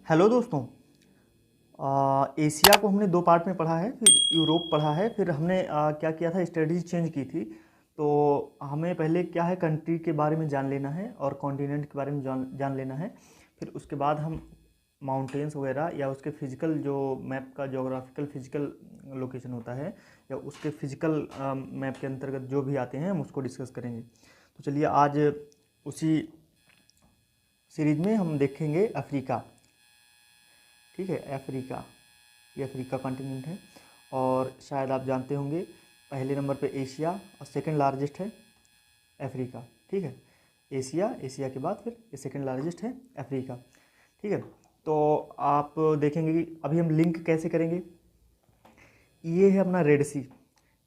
Hello दोस्तों। Asia को हमने दो पार्ट में पढ़ा है, फिर यूरोप पढ़ा है, फिर हमने क्या किया था, स्ट्रेटजी चेंज की थी। तो हमें पहले क्या है, कंट्री के बारे में जान लेना है और कॉन्टिनेंट के बारे में जान लेना है। फिर उसके बाद हम माउंटेन्स वगैरह या उसके फिजिकल जो मैप का जोग्राफिकल फिजिकल लोकेशन होता है या उसके फिजिकल मैप के अंतर्गत जो भी आते हैं हम उसको डिस्कस करेंगे। तो चलिए आज उसी सीरीज में हम देखेंगे अफ्रीका। ठीक है, अफ्रीका, ये अफ्रीका कॉन्टिनेंट है। और शायद आप जानते होंगे पहले नंबर पे एशिया और सेकंड लार्जेस्ट है अफ्रीका। ठीक है, एशिया, एशिया के बाद फिर ये सेकंड लार्जेस्ट है अफ्रीका। ठीक है, तो आप देखेंगे कि अभी हम लिंक कैसे करेंगे। ये है अपना रेड सी,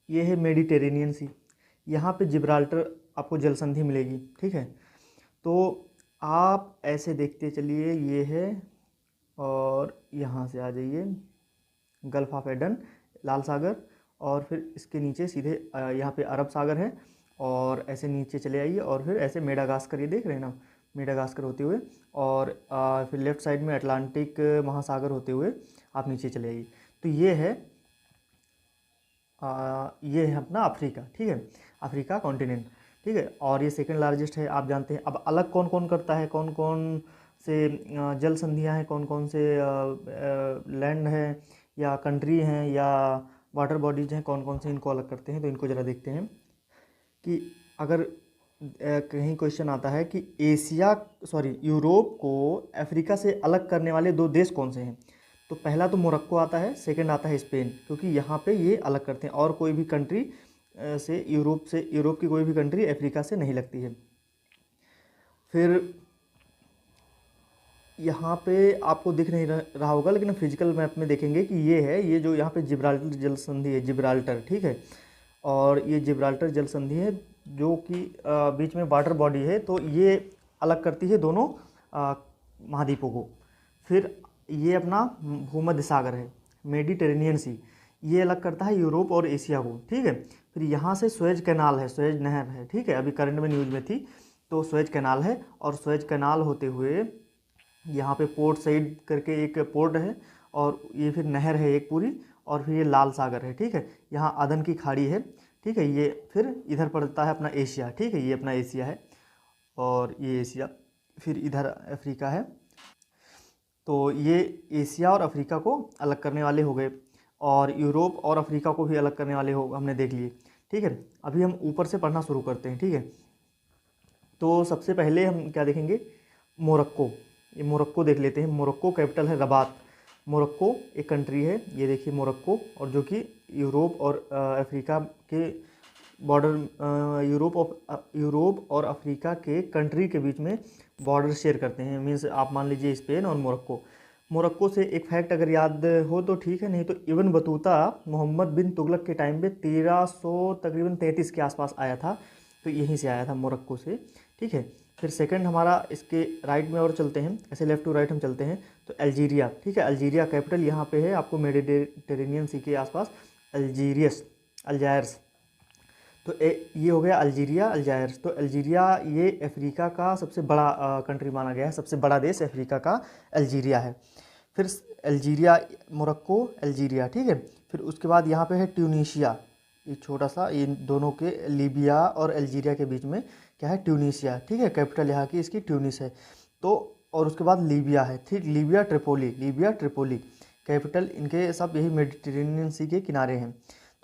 ये है मेडिटेरेनियन सी, यहाँ पे जिब्राल्टर आपको जल संधि मिलेगी। ठीक है, तो आप ऐसे देखते चलिए, ये है और यहाँ से आ जाइए गल्फ ऑफ एडन, लाल सागर, और फिर इसके नीचे सीधे यहाँ पे अरब सागर है। और ऐसे नीचे चले आइए और फिर ऐसे मेडागास्कर, ये देख रहे हैं ना, मेडागास्कर होते हुए, और फिर लेफ्ट साइड में अटलांटिक महासागर होते हुए आप नीचे चले आइए। तो ये है अपना अफ्रीका। ठीक है, अफ्रीका कॉन्टिनेंट। ठीक है, और ये सेकंड लार्जेस्ट है, आप जानते हैं। अब अलग कौन कौन करता है, कौन कौन से जल संधियाँ हैं, कौन कौन से लैंड हैं या कंट्री हैं या वाटर बॉडीज हैं, कौन कौन से इनको अलग करते हैं। तो इनको ज़रा देखते हैं कि अगर कहीं क्वेश्चन आता है कि यूरोप को अफ्रीका से अलग करने वाले दो देश कौन से हैं, तो पहला तो मोरक्को आता है, सेकंड आता है स्पेन, क्योंकि यहाँ पे ये अलग करते हैं। और कोई भी कंट्री यूरोप की कोई भी कंट्री अफ्रीका से नहीं लगती है। फिर यहाँ पे आपको दिख नहीं रहा होगा, लेकिन फिजिकल मैप में देखेंगे कि ये है, ये जो यहाँ पे जिब्राल्टर जल संधि है, जिब्राल्टर। ठीक है, और ये जिब्राल्टर जल संधि है जो कि बीच में वाटर बॉडी है, तो ये अलग करती है दोनों महाद्वीपों को। फिर ये अपना भूमध्य सागर है, मेडिटेरेनियन सी, ये अलग करता है यूरोप और एशिया को। ठीक है, फिर यहाँ से सुएज कैनाल है, सुएज नहर है। ठीक है, अभी करंट में न्यूज़ में थी, तो सुएज कैनाल है, और सुएज कैनाल होते हुए यहाँ पे पोर्ट साइड करके एक पोर्ट है, और ये फिर नहर है एक पूरी, और फिर ये लाल सागर है। ठीक है, यहाँ अदन की खाड़ी है। ठीक है, ये फिर इधर पड़ता है अपना एशिया। ठीक है, ये अपना एशिया है और ये एशिया, फिर इधर अफ्रीका है। तो ये एशिया और अफ्रीका को अलग करने वाले हो गए, और यूरोप और अफ्रीका को भी अलग करने वाले हो हमने देख लिए। ठीक है, अभी हम ऊपर से पढ़ना शुरू करते हैं। ठीक है, तो सबसे पहले हम क्या देखेंगे, मोरक्को। ये मोरक्को देख लेते हैं। मोरक्को कैपिटल है रबात। मोरक्को एक कंट्री है, ये देखिए मोरक्को, और जो कि यूरोप और अफ्रीका के बॉर्डर, यूरोप और अफ्रीका के कंट्री के बीच में बॉर्डर शेयर करते हैं। मीन्स आप मान लीजिए स्पेन और मोरक्को। मोरक्को से एक फैक्ट अगर याद हो तो ठीक है, नहीं तो इब्न बतूता मोहम्मद बिन तुगलक के टाइम पे 1300 तकरीबन 33 के आसपास आया था, तो यहीं से आया था मोरक्को से। ठीक है, फिर सेकंड हमारा इसके राइट में और चलते हैं, ऐसे लेफ़्ट टू राइट हम चलते हैं, तो अल्जीरिया। ठीक है, अल्जीरिया कैपिटल यहाँ पे है आपको मेडिटेरेनियन सी के आसपास, अल्जायर्स। तो ये हो गया अल्जीरिया, अल्जायर्स। तो अल्जीरिया ये अफ्रीका का सबसे बड़ा कंट्री माना गया है, सबसे बड़ा देश अफ्रीका का अल्जीरिया है। फिर अल्जीरिया, मोरक्को, अल्जीरिया। ठीक है, फिर उसके बाद यहाँ पे है ट्यूनीशिया, ये छोटा सा, ये दोनों के लीबिया और अल्जीरिया के बीच में क्या है, ट्यूनीशिया। ठीक है, कैपिटल यहाँ की इसकी ट्यूनिस है। तो और उसके बाद लीबिया है। ठीक, Libya Tripoli, Libya Tripoli capital, इनके सब यही मेडिटेरेनियन सी के किनारे हैं।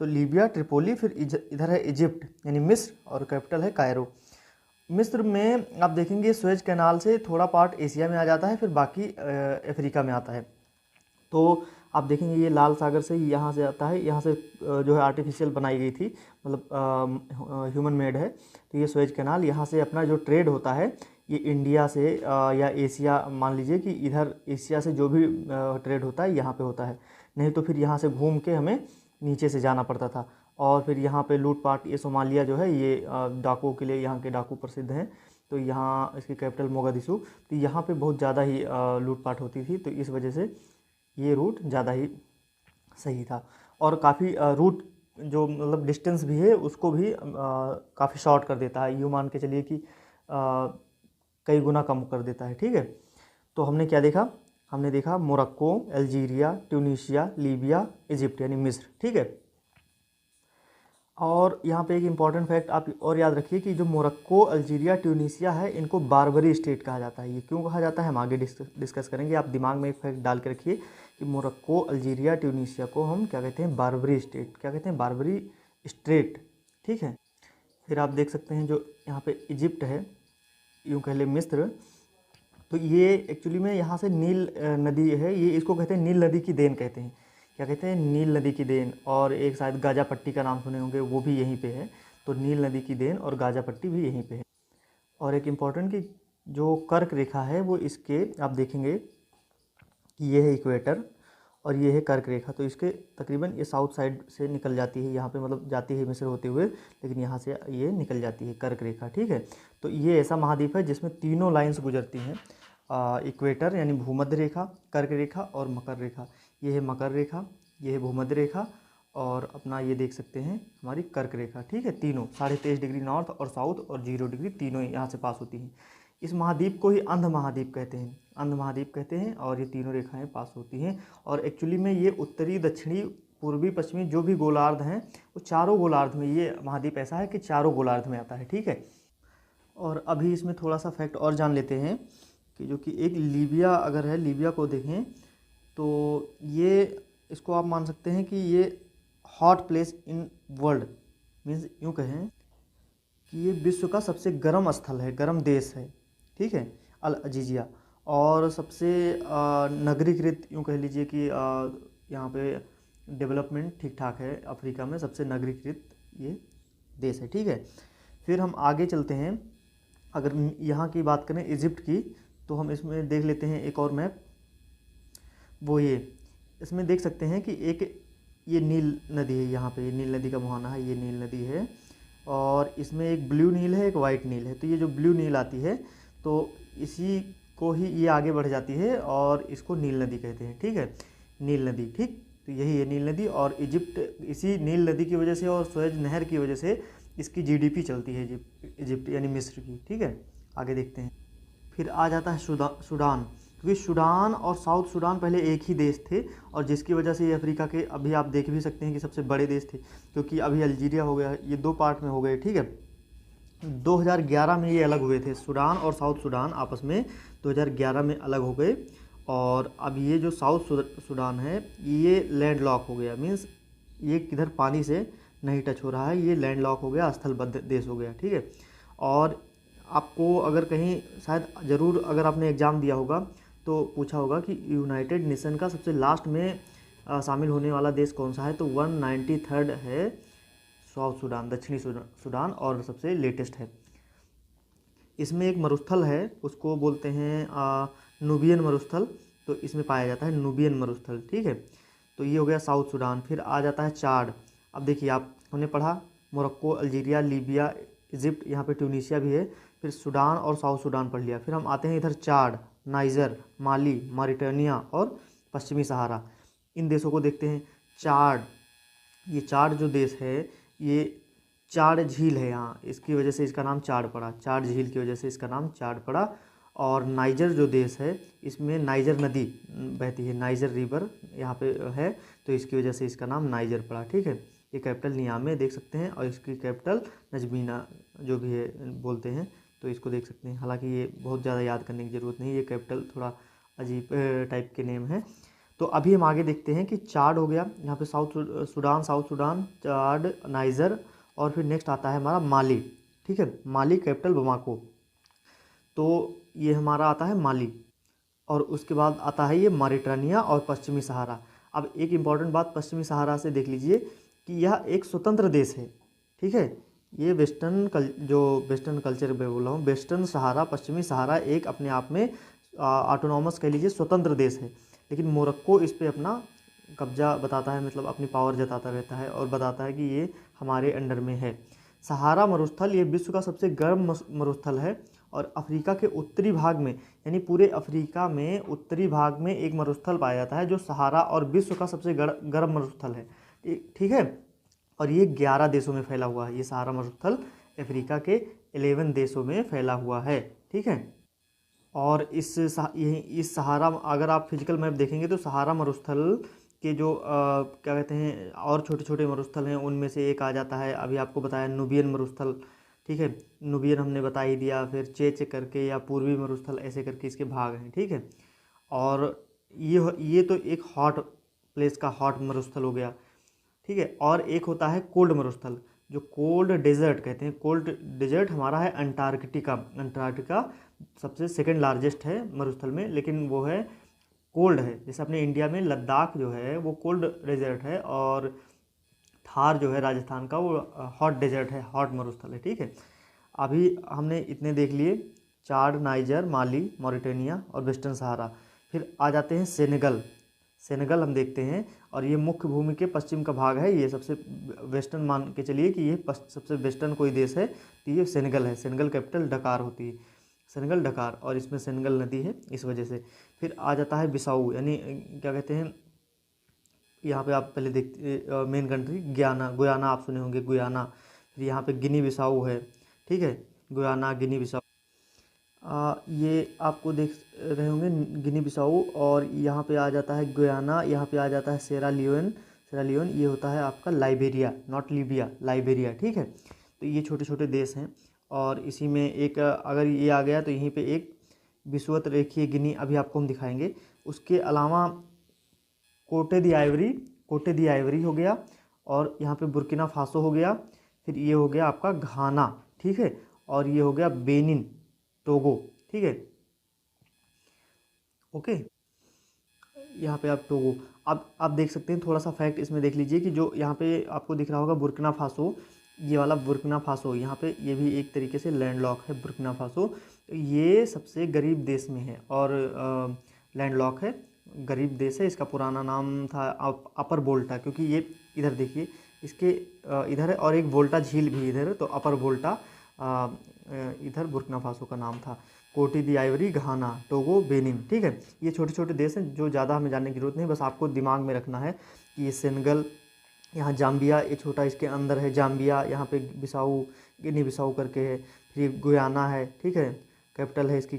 तो लीबिया ट्रिपोली, फिर इधर है इजिप्ट यानी मिस्र, और कैपिटल है कायरो। मिस्र में आप देखेंगे सुएज कैनाल से थोड़ा पार्ट एशिया में आ जाता है, फिर बाकी अफ्रीका में आता है। तो आप देखेंगे ये लाल सागर से यहाँ से आता है, यहाँ से जो है आर्टिफिशियल बनाई गई थी, मतलब ह्यूमन मेड है। तो ये सुएज कैनाल, यहाँ से अपना जो ट्रेड होता है ये इंडिया से या एशिया, मान लीजिए कि इधर एशिया से जो भी ट्रेड होता है यहाँ पे होता है, नहीं तो फिर यहाँ से घूम के हमें नीचे से जाना पड़ता था। और फिर यहाँ पे लूटपाट, ये सोमालिया जो है ये डाकुओं के लिए, यहाँ के डाकू प्रसिद्ध हैं। तो यहाँ इसकी कैपिटल मोगादिशु, तो यहाँ पे बहुत ज़्यादा ही लूटपाट होती थी, तो इस वजह से ये रूट ज़्यादा ही सही था। और काफ़ी रूट जो मतलब डिस्टेंस भी है उसको भी काफ़ी शॉर्ट कर देता है, यूँ मान के चलिए कि कई गुना कम कर देता है। ठीक है, तो हमने क्या देखा, हमने देखा Morocco, Algeria, Tunisia, Libya, Egypt यानी मिस्र, ठीक है। और यहाँ पे एक इम्पॉर्टेंट फैक्ट आप और याद रखिए कि जो मोरक्को, अल्जीरिया, ट्यूनीशिया है, इनको बारबरी स्टेट कहा जाता है। ये क्यों कहा जाता है हम आगे डिस्कस करेंगे। आप दिमाग में एक फैक्ट डाल के रखिए कि मोरक्को, अल्जीरिया, ट्यूनीशिया को हम क्या कहते हैं, बारबरी स्टेट, क्या कहते हैं, बारबरी स्टेट, ठीक है। फिर आप देख सकते हैं जो यहाँ पे इजिप्ट है, यूँ कह ले मिस्र, तो ये एक्चुअली में यहाँ से नील नदी है, ये इसको कहते हैं नील नदी की देन कहते हैं। क्या कहते हैं, नील नदी की देन। और एक शायद गाजा पट्टी का नाम सुने होंगे, वो भी यहीं पे है। तो नील नदी की देन और गाजा पट्टी भी यहीं पे है। और एक इम्पॉर्टेंट कि जो कर्क रेखा है वो इसके आप देखेंगे कि ये है इक्वेटर और ये है कर्क रेखा। तो इसके तकरीबन ये साउथ साइड से निकल जाती है, यहाँ पे मतलब जाती है मिस्र होते हुए, लेकिन यहाँ से ये निकल जाती है कर्क रेखा, ठीक है। तो ये ऐसा महाद्वीप है जिसमें तीनों लाइंस गुजरती हैं, इक्वेटर यानी भूमध्य रेखा, कर्क रेखा और मकर रेखा। ये है मकर रेखा, ये है भूमध्य रेखा और अपना ये देख सकते हैं हमारी कर्क रेखा, ठीक है। तीनों 23.5 डिग्री नॉर्थ और साउथ और 0 डिग्री तीनों यहाँ से पास होती हैं। इस महाद्वीप को ही अंध महाद्वीप कहते हैं, अंध महाद्वीप कहते हैं। और ये तीनों रेखाएं पास होती हैं और एक्चुअली में ये उत्तरी, दक्षिणी, पूर्वी, पश्चिमी जो भी गोलार्ध हैं वो चारों गोलार्ध में, ये महाद्वीप ऐसा है कि चारों गोलार्ध में आता है, ठीक है। और अभी इसमें थोड़ा सा फैक्ट और जान लेते हैं कि जो कि एक लीबिया अगर है, लीबिया को देखें तो ये, इसको आप मान सकते हैं कि ये hot place in world, means यूँ कहें कि ये विश्व का सबसे गर्म स्थल है, गर्म देश है, ठीक है, अल अजीजिया। और सबसे नगरीकृत, यूँ कह लीजिए कि यहाँ पे डेवलपमेंट ठीक ठाक है, अफ्रीका में सबसे नगरीकृत ये देश है, ठीक है। फिर हम आगे चलते हैं, अगर यहाँ की बात करें इजिप्ट की, तो हम इसमें देख लेते हैं एक और मैप। वो ये इसमें देख सकते हैं कि एक ये नील नदी है, यहाँ पे ये नील नदी का मुहाना है, ये नील नदी है और इसमें एक ब्लू नील है, एक वाइट नील है। तो ये जो ब्लू नील आती है तो इसी को ही ये आगे बढ़ जाती है और इसको नील नदी कहते हैं, ठीक है, नील नदी, ठीक। तो यही है नील नदी और इजिप्ट इसी नील नदी की वजह से और सुएज नहर की वजह से इसकी जीडीपी चलती है इजिप्ट यानी मिस्र की, ठीक है। आगे देखते हैं। फिर आ जाता है सूडान, क्योंकि सूडान और साउथ सूडान पहले एक ही देश थे और जिसकी वजह से ये अफ्रीका के, अभी आप देख भी सकते हैं कि सबसे बड़े देश थे, क्योंकि अभी अल्जीरिया हो गया, ये दो पार्ट में हो गए, ठीक है। 2011 में ये अलग हुए थे, सूडान और साउथ सूडान आपस में 2011 में अलग हो गए। और अब ये जो साउथ सूडान है ये लैंड लॉक हो गया, मीन्स ये किधर पानी से नहीं टच हो रहा है, ये लैंड लॉक हो गया, स्थलबद्ध देश हो गया, ठीक है। और आपको अगर कहीं शायद ज़रूर अगर आपने एग्ज़ाम दिया होगा तो पूछा होगा कि यूनाइटेड नेशन का सबसे लास्ट में शामिल होने वाला देश कौन सा है, तो 193rd है साउथ सूडान, दक्षिणी सूडान, और सबसे लेटेस्ट है। इसमें एक मरुस्थल है, उसको बोलते हैं नूबियन मरुस्थल, तो इसमें पाया जाता है नूबियन मरुस्थल, ठीक है। तो ये हो गया साउथ सूडान। फिर आ जाता है चाड। अब देखिए आप, हमने पढ़ा मोरक्को, अल्जीरिया, लीबिया, इजिप्ट, यहाँ पे ट्यूनीशिया भी है। फिर सूडान और साउथ सूडान पढ़ लिया। फिर हम आते हैं इधर चाड, नाइजर, माली, मॉरिटानिया और पश्चिमी सहारा। इन देशों को देखते हैं। चाड, ये चाड जो देश है ये चाड झील है यहाँ, इसकी वजह से इसका नाम चाड पड़ा, चाड झील की वजह से इसका नाम चाड पड़ा। और नाइजर जो देश है इसमें नाइजर नदी बहती है, नाइजर रिवर यहाँ पे है, तो इसकी वजह से इसका नाम नाइजर पड़ा, ठीक है। ये कैपिटल नियामे देख सकते हैं और इसकी कैपिटल नजमीना जो भी है बोलते हैं, तो इसको देख सकते हैं। हालांकि ये बहुत ज़्यादा याद करने की ज़रूरत नहीं, ये कैपिटल थोड़ा अजीब टाइप के नेम है। तो अभी हम आगे देखते हैं कि चाड हो गया यहाँ पे, साउथ सूडान, चाड, नाइजर, और फिर नेक्स्ट आता है हमारा माली, ठीक है, माली कैपिटल बमाको, तो ये हमारा आता है माली। और उसके बाद आता है ये मॉरिटानिया और पश्चिमी सहारा। अब एक इम्पॉर्टेंट बात पश्चिमी सहारा से देख लीजिए कि यह एक स्वतंत्र देश है, ठीक है। ये वेस्टर्न कल्चर में बोल रहा हूँ, वेस्टर्न सहारा, पश्चिमी सहारा एक अपने आप में ऑटोनॉमस कह लीजिए स्वतंत्र देश है, लेकिन मोरक्को इस पे अपना कब्जा बताता है, मतलब अपनी पावर जताता रहता है और बताता है कि ये हमारे अंडर में है। सहारा मरुस्थल ये विश्व का सबसे गर्म मरुस्थल है और अफ्रीका के उत्तरी भाग में, यानी पूरे अफ्रीका में उत्तरी भाग में एक मरुस्थल पाया जाता है जो सहारा और विश्व का सबसे गर्म मरुस्थल है, ठीक है। और ये 11 देशों में फैला हुआ है, ये सहारा मरुस्थल अफ्रीका के 11 देशों में फैला हुआ है, ठीक है। और इस सहारा, अगर आप फिजिकल मैप देखेंगे तो सहारा मरुस्थल के जो क्या कहते हैं और छोटे छोटे मरुस्थल हैं, उनमें से एक आ जाता है, अभी आपको बताया नुबियन मरुस्थल, ठीक है। नुबियन हमने बता ही दिया, फिर चेच करके या पूर्वी मरुस्थल ऐसे करके इसके भाग हैं, ठीक है। और ये तो एक हॉट प्लेस का हॉट मरुस्थल हो गया, ठीक है। और एक होता है कोल्ड मरुस्थल, जो कोल्ड डेजर्ट कहते हैं। कोल्ड डेजर्ट हमारा है अंटार्कटिका। अंटार्कटिका सबसे सेकंड लार्जेस्ट है मरुस्थल में, लेकिन वो है कोल्ड है। जैसे अपने इंडिया में लद्दाख जो है वो कोल्ड डेजर्ट है, और थार जो है राजस्थान का वो हॉट डेजर्ट है, हॉट मरुस्थल है, ठीक है। अभी हमने इतने देख लिए, चाड, नाइजर, माली, मॉरिटानिया और वेस्टर्न सहारा। फिर आ जाते हैं सेनेगल। सेनेगल हम देखते हैं, और ये मुख्य भूमि के पश्चिम का भाग है। ये सबसे वेस्टर्न मान के चलिए कि ये सबसे वेस्टर्न कोई देश है तो ये सेनेगल है। सेनेगल कैपिटल डकार होती है, सेनेगल डकार, और इसमें सेनेगल नदी है इस वजह से। फिर आ जाता है बिसाऊ, यानी क्या कहते हैं, यहाँ पे आप पहले देखते मेन कंट्री गुयाना, गुयाना आप सुने होंगे, गुयाना। फिर यहाँ पे गिनी बिसाऊ है, ठीक है, गुयाना, गिनी बिसाऊ। ये आपको देख रहे होंगे गिनी बिसाऊ, और यहाँ पे आ जाता है गुयाना, यहाँ पे आ जाता है सेरा लियोन। सेरा लियोन ये होता है आपका लाइबेरिया, नॉट लीबिया, लाइबेरिया, ठीक है। तो ये छोटे छोटे देश हैं, और इसी में एक अगर ये आ गया तो यहीं पे एक विषुवत रेखीय गिनी अभी आपको हम दिखाएंगे। उसके अलावा कोटे दी आइवरी, कोटे दी आइवरी हो गया, और यहाँ पे बुर्किना फासो हो गया। फिर ये हो गया आपका घाना, ठीक है, और ये हो गया बेनिन, टोगो, ठीक है, ओके। यहाँ पे आप टोगो, अब आप देख सकते हैं, थोड़ा सा फैक्ट इसमें देख लीजिए कि जो यहाँ पे आपको दिख रहा होगा बुर्किना फासो, ये वाला बुर्किना फासो, यहाँ पे ये भी एक तरीके से लैंडलॉक है बुर्किना फासो। तो ये सबसे गरीब देश में है, और लैंडलॉक है, गरीब देश है। इसका पुराना नाम था अपर वोल्टा, क्योंकि ये इधर देखिए इसके इधर है, और एक वोल्टा झील भी इधर है, तो अपर वोल्टा इधर बुर्किना फासो का नाम था। कोटी दी आइवरी, घाना, टोगो, बेनिन, ठीक है। ये छोटे छोटे देश हैं जो ज़्यादा हमें जानने की जरूरत नहीं, बस आपको दिमाग में रखना है कि ये सेनेगल, यहाँ जाम्बिया, ये छोटा इसके अंदर है जाम्बिया, यहाँ पे बिसाऊ, गिनी बिसाऊ करके है। फिर गुयाना है, ठीक है, कैपिटल है इसकी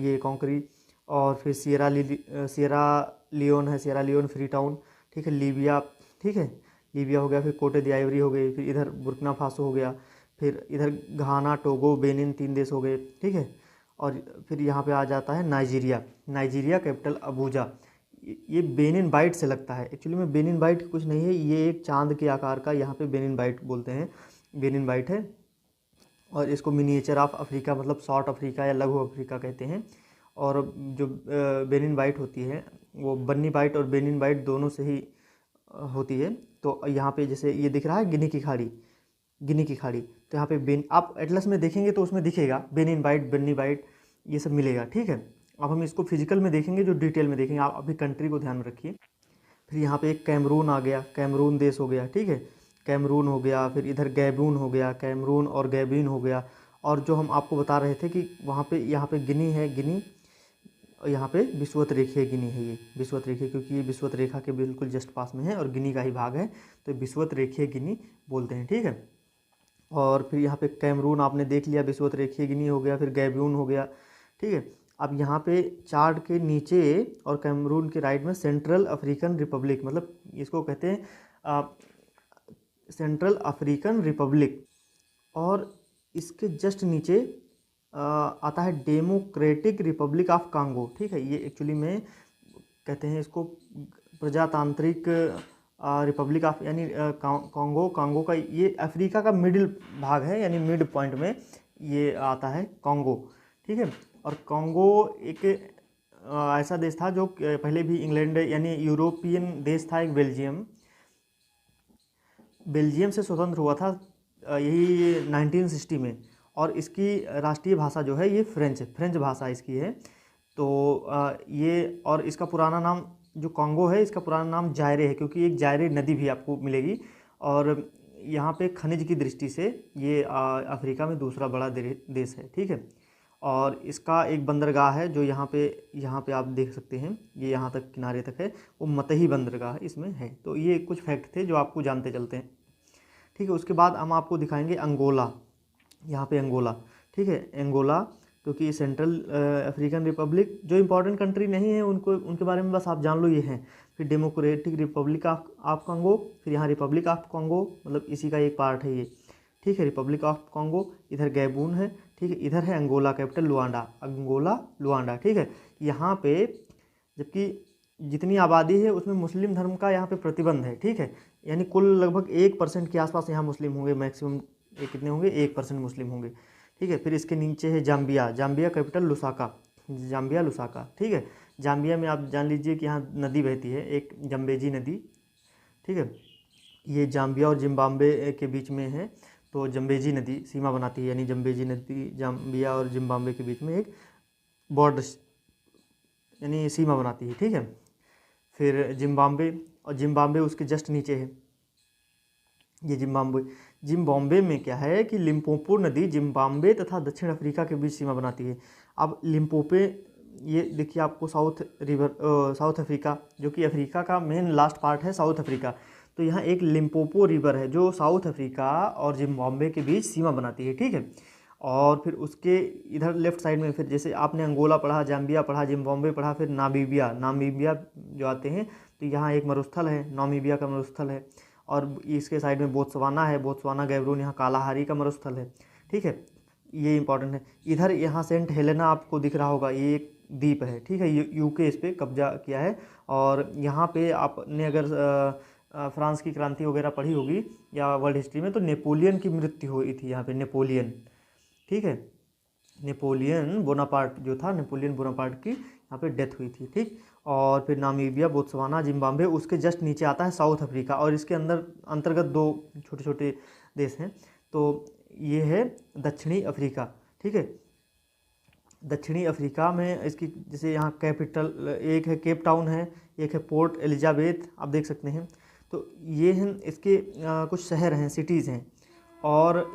ये कॉन्क्री। और फिर सियरा लियोन है, सियरा लियोन, फ्री टाउन, ठीक है, लीबिया, ठीक है, लीबिया हो गया। फिर कोटे दी आइवरी हो गई, फिर इधर बुर्किना फासो हो गया, फिर इधर घाना, टोगो, बेनिन, 3 देश हो गए, ठीक है। और फिर यहाँ पे आ जाता है नाइजीरिया। Nigeria capital Abuja. ये बेनिन बाइट से लगता है, एक्चुअली में बेनिन बाइट कुछ नहीं है, ये एक चांद के आकार का, यहाँ पे बेनिन बाइट बोलते हैं, बेनिन बाइट है। और इसको मिनिएचर ऑफ अफ्रीका, मतलब शॉर्ट अफ्रीका या लघु अफ्रीका कहते हैं। और जो बेनिन बाइट होती है वो बन्नी बाइट और बेनिन बाइट दोनों से ही होती है। तो यहाँ पे जैसे ये दिख रहा है गिनी की खाड़ी, गिनी की खाड़ी, तो यहाँ पे आप एटलस में देखेंगे तो उसमें दिखेगा बेनिन बाइट, बन्नी बाइट, ये सब मिलेगा, ठीक है। अब हम इसको फिजिकल में देखेंगे, जो डिटेल में देखेंगे, आप अभी कंट्री को ध्यान में रखिए। फिर यहाँ पे एक कैमरून आ गया, कैमरून देश हो गया, ठीक है, कैमरून हो गया। फिर इधर गैबून हो गया, कैमरून और गैबीन हो गया। और जो हम आपको बता रहे थे कि वहाँ पे यहाँ पे गिनी है, गिनी, और यहाँ पे विषुवत रेखीय गिनी है, ये विषुवत रेखीय, क्योंकि ये विषुवत रेखा के बिल्कुल जस्ट पास में है और गिनी का ही भाग है, तो विषुवत रेखीय गिनी बोलते हैं, ठीक है। और फिर यहाँ पे कैमरून आपने देख लिया, विषुवत रेखीय गिनी हो गया, फिर गैबून हो गया, ठीक है। अब यहाँ पे चार्ट के नीचे और कैमरून के राइट में सेंट्रल अफ्रीकन रिपब्लिक, मतलब इसको कहते हैं सेंट्रल अफ्रीकन रिपब्लिक। और इसके जस्ट नीचे आता है डेमोक्रेटिक रिपब्लिक ऑफ कांगो, ठीक है। ये एक्चुअली में कहते हैं इसको प्रजातांत्रिक रिपब्लिक ऑफ, यानी कांगो, कांगो का ये अफ्रीका का मिडिल भाग है, यानी मिड पॉइंट में ये आता है कांगो, ठीक है। और कांगो एक ऐसा देश था जो पहले भी इंग्लैंड यानी यूरोपियन देश था, एक बेल्जियम, बेल्जियम से स्वतंत्र हुआ था यही 1960 में। और इसकी राष्ट्रीय भाषा जो है ये फ्रेंच भाषा इसकी है। तो ये, और इसका पुराना नाम जो कांगो है, इसका पुराना नाम जायरे है, क्योंकि एक जायरे नदी भी आपको मिलेगी। और यहाँ पे खनिज की दृष्टि से ये अफ्रीका में दूसरा बड़ा देश है, ठीक है। और इसका एक बंदरगाह है जो यहाँ पे आप देख सकते हैं, ये यहाँ तक किनारे तक है, वो मतही बंदरगाह इसमें है। तो ये कुछ फैक्ट थे जो आपको जानते चलते हैं, ठीक है। उसके बाद हम आपको दिखाएंगे अंगोला, यहाँ पे अंगोला, ठीक है, अंगोला क्योंकि सेंट्रल अफ्रीकन रिपब्लिक जो इंपॉर्टेंट कंट्री नहीं है उनको उनके बारे में बस आप जान लो ये हैं। फिर डेमोक्रेटिक रिपब्लिक ऑफ कॉन्गो, फिर यहाँ रिपब्लिक ऑफ कॉन्गो, मतलब इसी का एक पार्ट है ये, ठीक है, रिपब्लिक ऑफ कॉन्गो। इधर गैबून है, ठीक है, इधर है Angola, capital Luanda, Angola Luanda, ठीक है। यहाँ पे जबकि जितनी आबादी है उसमें मुस्लिम धर्म का यहाँ पे प्रतिबंध है, ठीक है, यानी कुल लगभग 1% के आसपास यहाँ मुस्लिम होंगे, मैक्सिमम ये कितने होंगे, 1% मुस्लिम होंगे, ठीक है। फिर इसके नीचे है Zambia, Zambia capital Lusaka, Zambia Lusaka, ठीक है। जाम्बिया में आप जान लीजिए कि यहाँ नदी बहती है, एक जम्बेजी नदी, ठीक है, ये जाम्बिया और जिम्बाब्वे के बीच में है, तो जम्बेजी नदी सीमा बनाती है, यानी जम्बेजी नदी जाम्बिया और जिम्बाब्वे के बीच में एक बॉर्डर यानी सीमा बनाती है, ठीक है। फिर जिम्बाब्वे, और जिम्बाब्वे उसके जस्ट नीचे है, ये जिम्बाब्वे। जिम्बाब्वे में क्या है कि लिम्पोपो नदी जिम्बाब्वे तथा दक्षिण अफ्रीका के बीच सीमा बनाती है। अब लिम्पोपो, ये देखिए आपको साउथ रिवर, साउथ अफ्रीका, जो कि अफ्रीका का मेन लास्ट पार्ट है साउथ अफ्रीका, तो यहाँ एक लिम्पोपो रिवर है जो साउथ अफ्रीका और जिम्बाब्वे के बीच सीमा बनाती है, ठीक है। और फिर उसके इधर लेफ्ट साइड में, फिर जैसे आपने अंगोला पढ़ा, जाम्बिया पढ़ा, जिम्बाब्वे पढ़ा, फिर नामीबिया, नामीबिया जो आते हैं, तो यहाँ एक मरुस्थल है, नामीबिया का मरुस्थल है। और इसके साइड में बोत्सवाना है, बोत्सवाना गैब्रोन, यहाँ कालाहारी का मरुस्थल है, ठीक है, ये इंपॉर्टेंट है। इधर यहाँ सेंट हेलेना आपको दिख रहा होगा, ये एक द्वीप है, ठीक है, यूके इस पर कब्जा किया है। और यहाँ पे आपने अगर फ्रांस की क्रांति वगैरह पढ़ी होगी या वर्ल्ड हिस्ट्री में, तो नेपोलियन की मृत्यु हुई थी यहाँ पे, नेपोलियन, ठीक है, नेपोलियन बोनापार्ट जो था, नेपोलियन बोनापार्ट की यहाँ पे डेथ हुई थी, ठीक। और फिर नामीबिया, बोत्सवाना, जिम्बाब्वे, उसके जस्ट नीचे आता है साउथ अफ्रीका, और इसके अंदर अंतर्गत 2 छोटे छोटे देश हैं, तो ये है दक्षिणी अफ्रीका, ठीक है। दक्षिणी अफ्रीका में इसकी जैसे यहाँ कैपिटल एक है केप टाउन है, एक है पोर्ट एलिजाबेथ, आप देख सकते हैं, तो ये हैं इसके कुछ शहर हैं, सिटीज़ हैं। और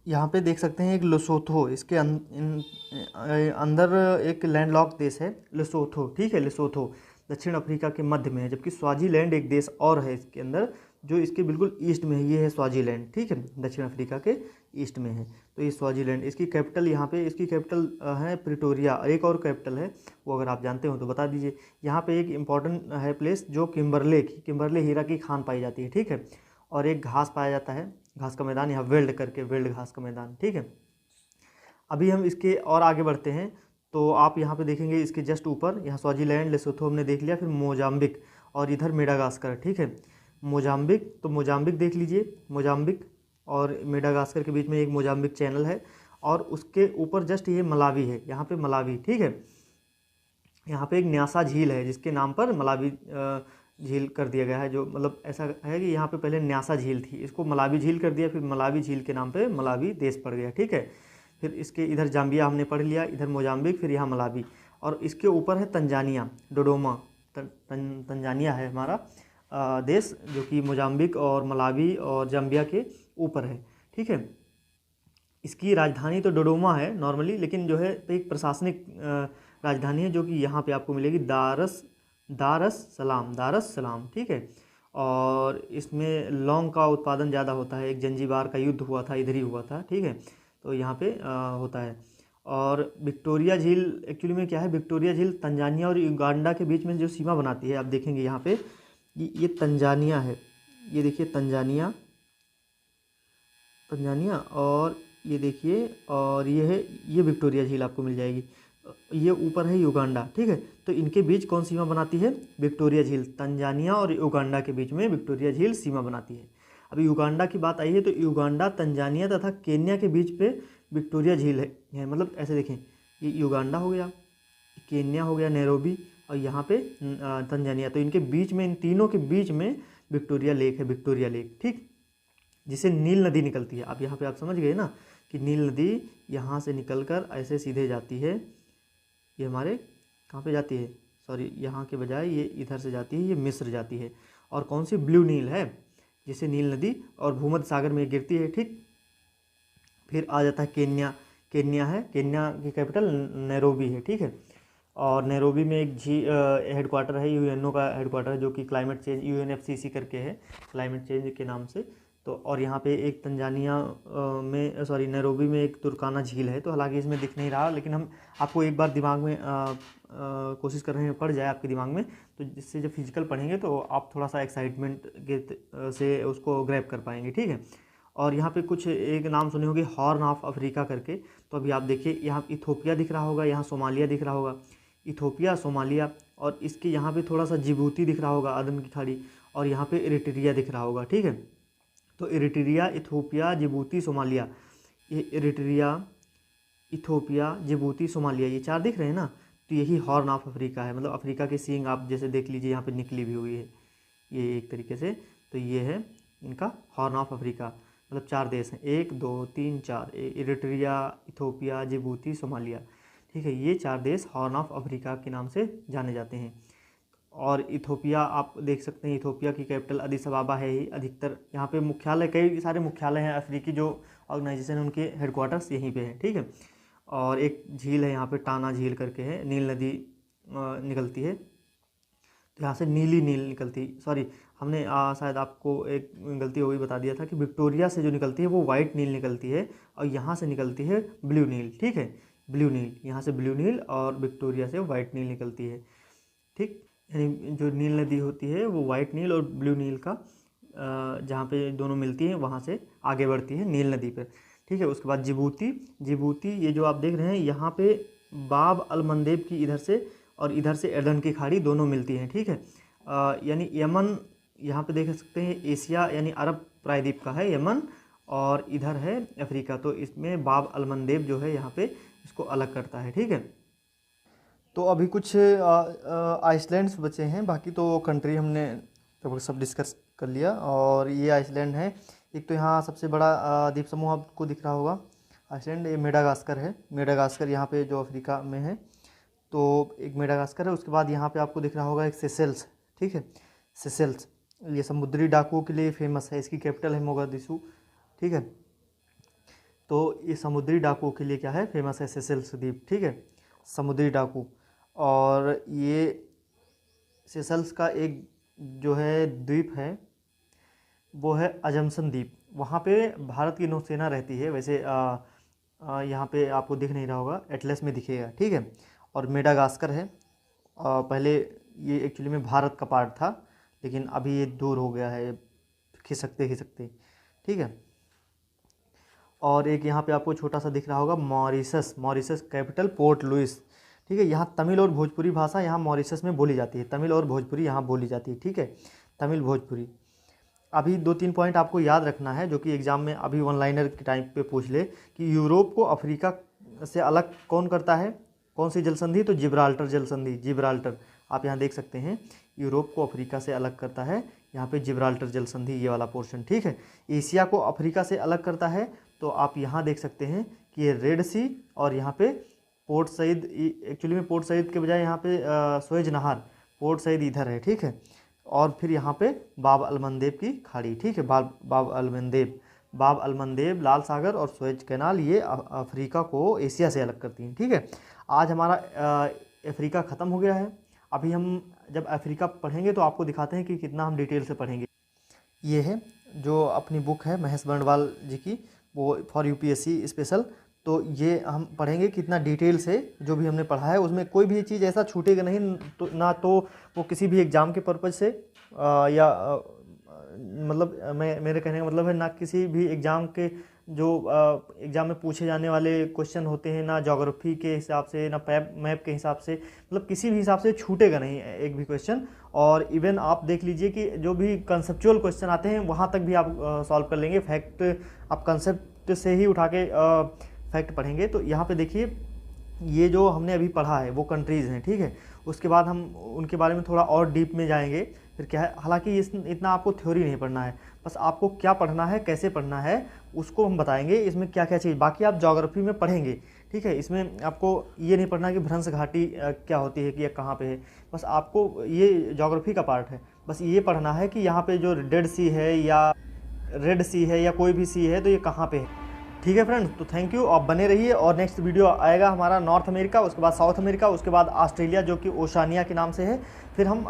यहाँ पे देख सकते हैं एक लेसोथो, इसके अंदर एक लैंडलॉक्ड देश है लेसोथो, ठीक है, लेसोथो दक्षिण अफ्रीका के मध्य में है, जबकि स्वाजीलैंड एक देश और है इसके अंदर जो इसके बिल्कुल ईस्ट में है, ये है स्वाजीलैंड, ठीक है, दक्षिण अफ्रीका के ईस्ट में है, तो ये स्वाजीलैंड। इसकी कैपिटल यहाँ पे, इसकी कैपिटल है प्रिटोरिया, और एक और कैपिटल है, वो अगर आप जानते हो तो बता दीजिए। यहाँ पे एक इम्पॉर्टेंट है प्लेस जो किम्बरले हीरा की खान पाई जाती है, ठीक है, और एक घास पाया जाता है, घास का मैदान, यहाँ वेल्ड करके, वेल्ड घास का मैदान, ठीक है। अभी हम इसके और आगे बढ़ते हैं, तो आप यहाँ पे देखेंगे इसके जस्ट ऊपर, यहाँ स्वाजीलैंड, लेसोथो हमने देख लिया, फिर मोजाम्बिक, और इधर मेडागास्कर, ठीक है, मोजाम्बिक, तो मोजाम्बिक देख लीजिए, मोजाम्बिक और मेडागास्कर के बीच में एक मोजाम्बिक चैनल है, और उसके ऊपर जस्ट ये मलावी है, यहाँ पे मलावी, ठीक है। यहाँ पे एक न्यासा झील है जिसके नाम पर मलावी झील कर दिया गया है, जो मतलब ऐसा है कि यहाँ पे पहले न्यासा झील थी, इसको मलावी झील कर दिया, फिर मलावी झील के नाम पे मलावी देश पड़ गया, ठीक है। फिर इसके इधर जाम्बिया हमने पढ़ लिया, इधर मोजाम्बिक, फिर यहाँ मलावी, और इसके ऊपर है तंजानिया, डोडोमा, तंजानिया है हमारा देश, जो कि मोजाम्बिक और मलावी और जाम्बिया के ऊपर है, ठीक है। इसकी राजधानी तो डोडोमा है नॉर्मली, लेकिन जो है तो एक प्रशासनिक राजधानी है जो कि यहाँ पे आपको मिलेगी दारस सलाम, ठीक है। और इसमें लौंग का उत्पादन ज़्यादा होता है, एक जंजीबार का युद्ध हुआ था, इधर ही हुआ था, ठीक है, तो यहाँ पे होता है। और विक्टोरिया झील एक्चुअली में क्या है, विक्टोरिया झील तंजानिया और युगांडा के बीच में जो सीमा बनाती है, आप देखेंगे यहाँ पे ये तंजानिया है, ये देखिए तंजानिया, और ये देखिए, और ये है, ये विक्टोरिया झील आपको मिल जाएगी, ये ऊपर है युगांडा, ठीक है। तो इनके बीच कौन सीमा बनाती है, विक्टोरिया झील, तंजानिया और युगांडा के बीच में विक्टोरिया झील सीमा बनाती है। अभी युगांडा की बात आई है, तो युगांडा, तंजानिया तथा केन्या के बीच पे विक्टोरिया झील है, मतलब ऐसे देखें, ये युगांडा हो गया, केन्या हो गया, नैरोबी, और यहाँ पे तंजानिया, तो इनके बीच में, इन तीनों के बीच में विक्टोरिया लेक है, विक्टोरिया लेक, ठीक, जिसे नील नदी निकलती है। अब यहाँ पे आप समझ गए ना कि नील नदी यहाँ से निकलकर ऐसे सीधे जाती है, ये हमारे कहाँ पे जाती है, सॉरी यहाँ के बजाय ये इधर से जाती है, ये मिस्र जाती है, और कौन सी, ब्लू नील है, जिसे नील नदी, और भूमध्य सागर में गिरती है, ठीक। फिर आ जाता है केन्या है, केन्या की कैपिटल नैरोबी है, ठीक है। और नैरोबी में एक हेडक्वार्टर है, यूएनओ का हेडक्वार्टर है, जो कि क्लाइमेट चेंज, यूएनएफसीसी करके है, क्लाइमेट चेंज के नाम से, तो और यहाँ पे एक तंजानिया में नैरोबी में एक तुर्काना झील है। तो हालांकि इसमें दिख नहीं रहा, लेकिन हम आपको एक बार दिमाग में कोशिश कर रहे हैं पड़ जाए आपके दिमाग में, तो जिससे जब फिजिकल पढ़ेंगे तो आप थोड़ा सा एक्साइटमेंट के से उसको ग्रैब कर पाएंगे, ठीक है। और यहाँ पे कुछ एक नाम सुने होंगे हॉर्न ऑफ अफ्रीका करके। तो अभी आप देखिए यहाँ इथोपिया दिख रहा होगा, यहाँ सोमालिया दिख रहा होगा, इथोपिया सोमालिया, और इसके यहाँ पे थोड़ा सा जिबूती दिख रहा होगा, अदन की खाड़ी, और यहाँ पे इरिट्रिया दिख रहा होगा, ठीक है। तो इरिट्रिया, इथोपिया, जिबूती, सोमालिया, ये इरिट्रिया, इथोपिया, जिबूती, सोमालिया, ये 4 दिख रहे हैं ना। तो यही हॉर्न ऑफ अफ्रीका है, मतलब अफ्रीका की सींग आप जैसे देख लीजिए यहाँ पे निकली भी हुई है ये एक तरीके से। तो ये है इनका हॉर्न ऑफ अफ्रीका, मतलब 4 देश हैं, 1 2 3 4, इरिट्रिया, इथोपिया, जिबूती, सोमालिया, ठीक है। ये 4 देश हॉर्न ऑफ अफ्रीका के नाम से जाने जाते हैं। और इथोपिया आप देख सकते हैं, इथोपिया की कैपिटल अदिस अबाबा है ही। अधिकतर यहाँ पे मुख्यालय, कई सारे मुख्यालय हैं अफ्रीकी जो ऑर्गेनाइजेशन है, उनके हेडक्वार्टर्स यहीं पे हैं, ठीक है। और एक झील है यहाँ पे, टाना झील करके है, नील नदी निकलती है, तो यहाँ से नीली नील निकलती, सॉरी हमने शायद आपको एक गलती हो गई, बता दिया था कि विक्टोरिया से जो निकलती है वो वाइट नील निकलती है, और यहाँ से निकलती है ब्लू नील, ठीक है। ब्लू नील, यहाँ से ब्लू नील, और विक्टोरिया से वाइट नील निकलती है, ठीक। यानी जो नील नदी होती है वो वाइट नील और ब्लू नील का जहाँ पे दोनों मिलती हैं वहाँ से आगे बढ़ती है नील नदी पर, ठीक है। उसके बाद जिबूती, जिबूती ये जो आप देख रहे हैं यहाँ पे बाब अल मंदेब की इधर से और इधर से एडन की खाड़ी दोनों मिलती हैं, ठीक है। यानी यमन यहाँ पे देख सकते हैं, एशिया यानी अरब प्रायद्वीप का है यमन, और इधर है अफ्रीका। तो इसमें बाब अल मंदेब जो है यहाँ पे इसको अलग करता है, ठीक है। तो अभी कुछ आइसलैंड्स बचे हैं, बाकी तो कंट्री हमने लगभग सब डिस्कस कर लिया। और ये आइसलैंड है, एक तो यहाँ सबसे बड़ा द्वीप समूह आपको दिख रहा होगा आइसलैंड, ये मेडागास्कर है। मेडागास्कर यहाँ पे जो अफ्रीका में है, तो एक मेडागास्कर है। उसके बाद यहाँ पे आपको दिख रहा होगा एक सेशेल्स, ठीक है। सेशेल्स ये समुद्री डाकुओं के लिए फेमस है, इसकी कैपिटल है मोगादिशु, ठीक है। तो ये समुद्री डाकुओं के लिए क्या है, फेमस है सेशेल्स द्वीप, ठीक है, समुद्री डाकू। और ये सेशेल्स का एक जो है द्वीप है वो है अजम्सन द्वीप, वहाँ पे भारत की नौसेना रहती है। वैसे यहाँ पे आपको दिख नहीं रहा होगा, एटलस में दिखेगा, ठीक है। और मेडागास्कर है, पहले ये एक्चुअली में भारत का पार्ट था, लेकिन अभी ये दूर हो गया है खिसकते खिसकते, ठीक है। और एक यहाँ पे आपको छोटा सा दिख रहा होगा Mauritius, Mauritius capital Port Louis, ठीक है। यहाँ तमिल और भोजपुरी भाषा यहाँ मॉरिशस में बोली जाती है, तमिल और भोजपुरी यहाँ बोली जाती है, ठीक है, तमिल भोजपुरी। अभी 2-3 पॉइंट आपको याद रखना है जो कि एग्जाम में अभी वन लाइनर के टाइम पे पूछ ले कि यूरोप को अफ्रीका से अलग कौन करता है, कौन सी जल संधि, तो जिब्राल्टर जल संधि, जिब्राल्टर आप यहाँ देख सकते हैं, यूरोप को अफ्रीका से अलग करता है यहाँ पे जिब्राल्टर जल संधि, ये वाला पोर्शन, ठीक है। एशिया को अफ्रीका से अलग करता है, तो आप यहाँ देख सकते हैं कि ये रेड सी, और यहाँ पे पोर्ट सईद, एक्चुअली में पोर्ट सईद के बजाय यहाँ पे सुएज नहर, पोर्ट सईद इधर है, ठीक है। और फिर यहाँ पे बाब अल मंदेब की खाड़ी, ठीक है, बाब अल मंदेब, बाब अल मंदेब, लाल सागर और सुएज कैनाल, ये अफ्रीका को एशिया से अलग करती हैं, ठीक है। आज हमारा अफ्रीका ख़त्म हो गया है। अभी हम जब अफ्रीका पढ़ेंगे तो आपको दिखाते हैं कि कितना हम डिटेल से पढ़ेंगे। ये है जो अपनी बुक है महेश बर्णवाल जी की, वो फॉर यूपीएससी स्पेशल, तो ये हम पढ़ेंगे कितना डिटेल से, जो भी हमने पढ़ा है उसमें कोई भी चीज़ ऐसा छूटेगा नहीं, तो ना तो वो किसी भी एग्ज़ाम के पर्पज़ से मतलब मेरे कहने का मतलब है ना किसी भी एग्ज़ाम के जो एग्ज़ाम में पूछे जाने वाले क्वेश्चन होते हैं, ना ज्योग्राफी के हिसाब से, ना मैप के हिसाब से, मतलब किसी भी हिसाब से छूटेगा नहीं एक भी क्वेश्चन। और इवन आप देख लीजिए कि जो भी कंसेप्चुअल क्वेश्चन आते हैं वहाँ तक भी आप सॉल्व कर लेंगे। फैक्ट आप कंसेप्ट से ही उठा के फैक्ट पढ़ेंगे। तो यहाँ पे देखिए ये जो हमने अभी पढ़ा है वो कंट्रीज़ हैं, ठीक है। उसके बाद हम उनके बारे में थोड़ा और डीप में जाएंगे। फिर क्या है, हालांकि इतना आपको थ्योरी नहीं पढ़ना है, बस आपको क्या पढ़ना है, कैसे पढ़ना है उसको हम बताएंगे, इसमें क्या क्या चीज़। बाकी आप ज्योग्राफी में पढ़ेंगे, ठीक है। इसमें आपको ये नहीं पढ़ना कि भ्रंश घाटी क्या होती है कि यह कहाँ पे है, बस आपको ये ज्योग्राफी का पार्ट है। बस ये पढ़ना है कि यहाँ पे जो डेड सी है या रेड सी है या कोई भी सी है तो ये कहाँ पे है, ठीक है फ्रेंड्स। तो थैंक यू, आप बने रहिए। और नेक्स्ट वीडियो आएगा हमारा नॉर्थ अमेरिका, उसके बाद साउथ अमेरिका, उसके बाद ऑस्ट्रेलिया जो कि ओशानिया के नाम से है। फिर हम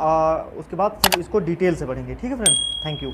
उसके बाद सब इसको डिटेल से पढ़ेंगे, ठीक है फ्रेंड्स। Thank you.